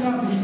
Paris.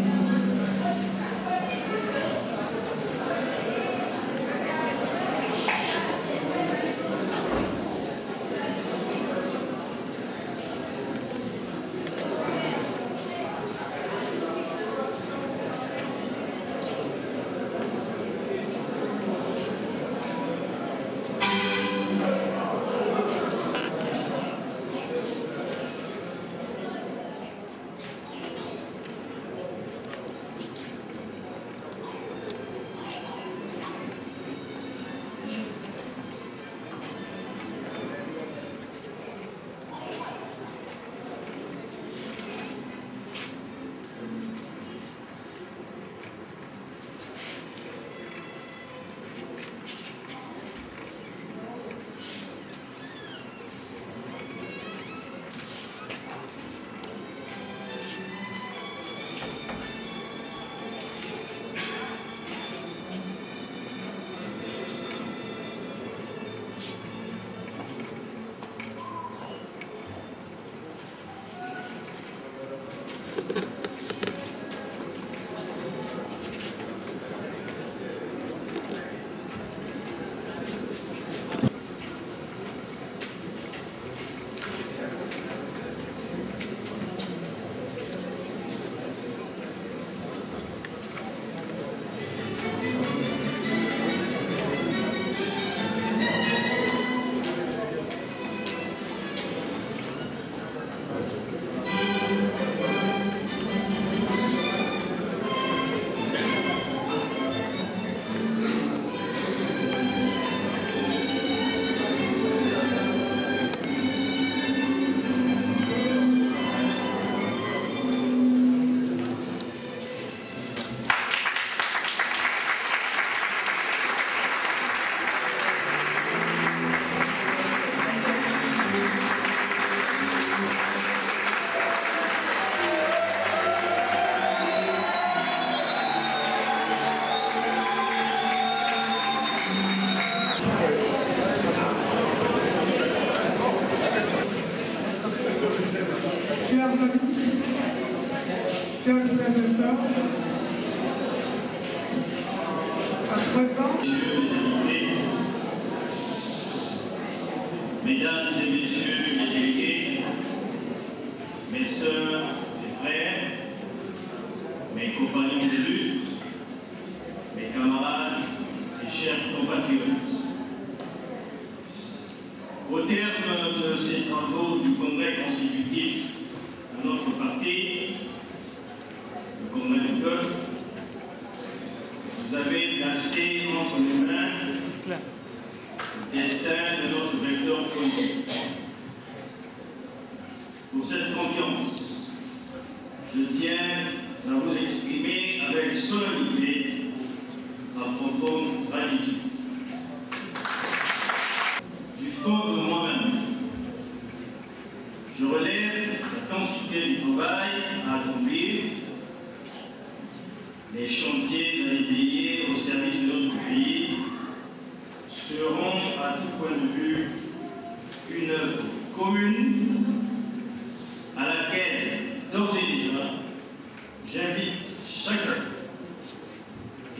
Chers frères et sœurs, à présent, mesdames et messieurs les délégués, mes sœurs et frères, mes compagnons de lutte, mes camarades et chers compatriotes, au terme de ces travaux du Congrès constitutif de notre parti, le Congrès du peuple, vous avez placé entre les mains le destin de notre vecteur politique. Pour cette confiance, je tiens à vous exprimer avec solennité ma profonde gratitude. Du fond de moi-même, je relève la densité du travail à accomplir, les chantiers à éveiller au service de notre pays seront à tout point de vue une œuvre commune à laquelle, d'ores et déjà, j'invite chacun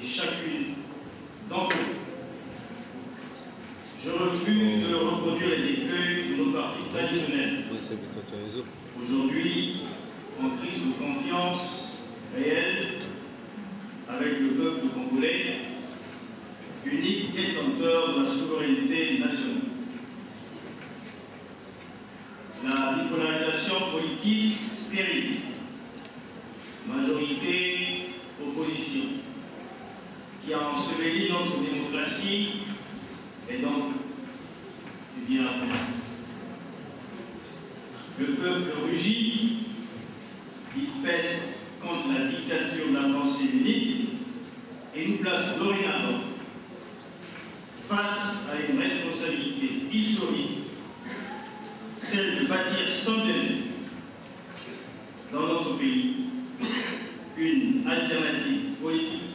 et chacune d'entre vous. Je refuse de reproduire les écueils de nos partis traditionnels. Aujourd'hui, en crise de confiance réelle avec le peuple congolais, unique détenteur de la souveraineté nationale. La bipolarisation politique stérile, majorité-opposition, qui a enseveli notre démocratie et donc bien après. Le peuple rugit, il peste contre la dictature de la pensée unique et nous place dorénavant face à une responsabilité historique, celle de bâtir sans délai dans notre pays une alternative politique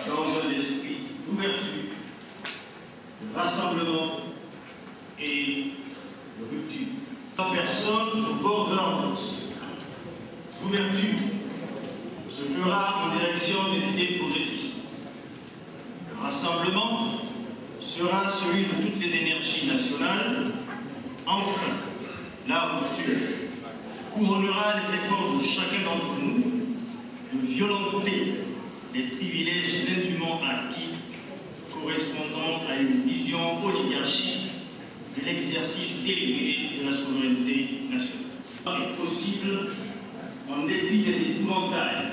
dans un esprit d'ouverture, de rassemblement et de rupture. Personne au bord de la route, d'ouverture, se fera en direction des idées progressistes. Le rassemblement sera celui de toutes les énergies nationales. Enfin, la rupture couronnera les efforts de chacun d'entre nous de violenter les privilèges indûment acquis correspondant à une vision oligarchique de l'exercice délégué de la souveraineté nationale. Il est possible, en dépit des épouvantails,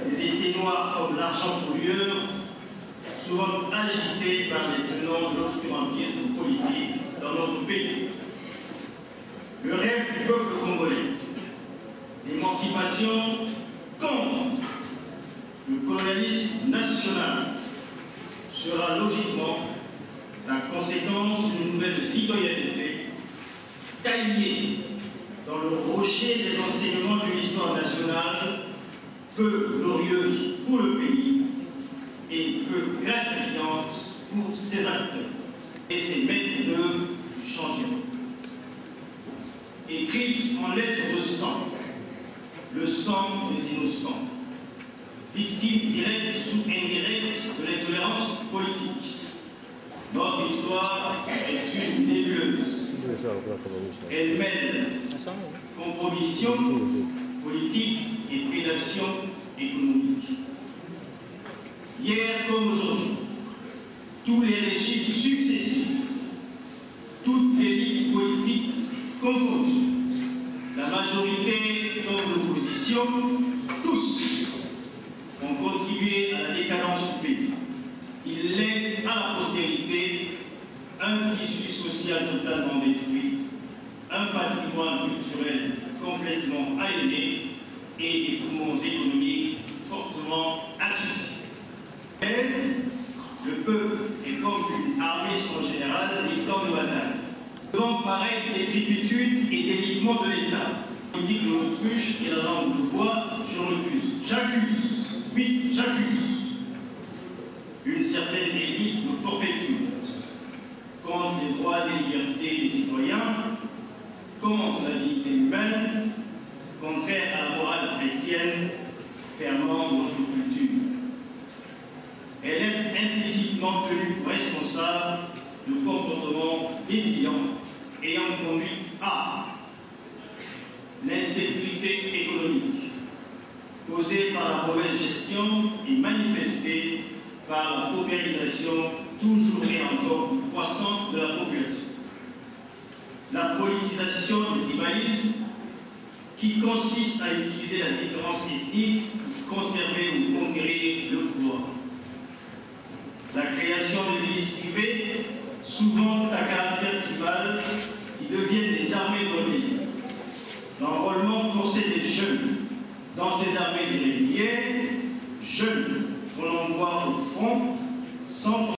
des étés noirs comme l'argent pollueur, souvent agités par les tenants de l'obscurantisme politique dans notre pays. Le rêve du peuple congolais, l'émancipation contre le colonialisme national, sera logiquement la conséquence d'une nouvelle citoyenneté taillée dans le rocher des enseignements d'une histoire nationale peu glorieuse pour le pays et peu gratifiante pour ses acteurs et ses maîtres d'œuvre du changement. Écrite en lettres de sang, le sang des innocents, victimes directes ou indirectes de l'intolérance politique. Notre histoire est une nébuleuse. Elle mêle compromission politique et prédation économique. Hier comme aujourd'hui, tous les régimes successifs, toutes les lignes politiques confondues, la majorité comme l'opposition, tous ont contribué à la décadence du pays. Il lègue à la postérité un tissu social totalement détruit, un patrimoine culturel complètement aliéné et des poumons économiques fortement asphyxiés. Le peuple est comme une armée sans général des plans de bataille. Devant pareil décrépitude et délitement de l'État. Politique de l'autruche et la langue de bois, je refuse. J'accuse. Oui, j'accuse. Une certaine élite de forfaiture contre les droits et libertés des citoyens, contre la dignité humaine, contraire à la morale chrétienne, ferment notre culture. Elle est implicitement tenue responsable de comportements déviants ayant conduit à l'insécurité économique, causée par la mauvaise gestion et manifestée par la paupérisation toujours et encore croissante de la population. La politisation du tribalisme qui consiste à utiliser la différence ethnique pour conserver ou conquérir le pouvoir. La création de milices privées, souvent à caractère tribal, qui deviennent des armées politiques. L'enrôlement forcé des jeunes dans ces armées irrégulières, jeunes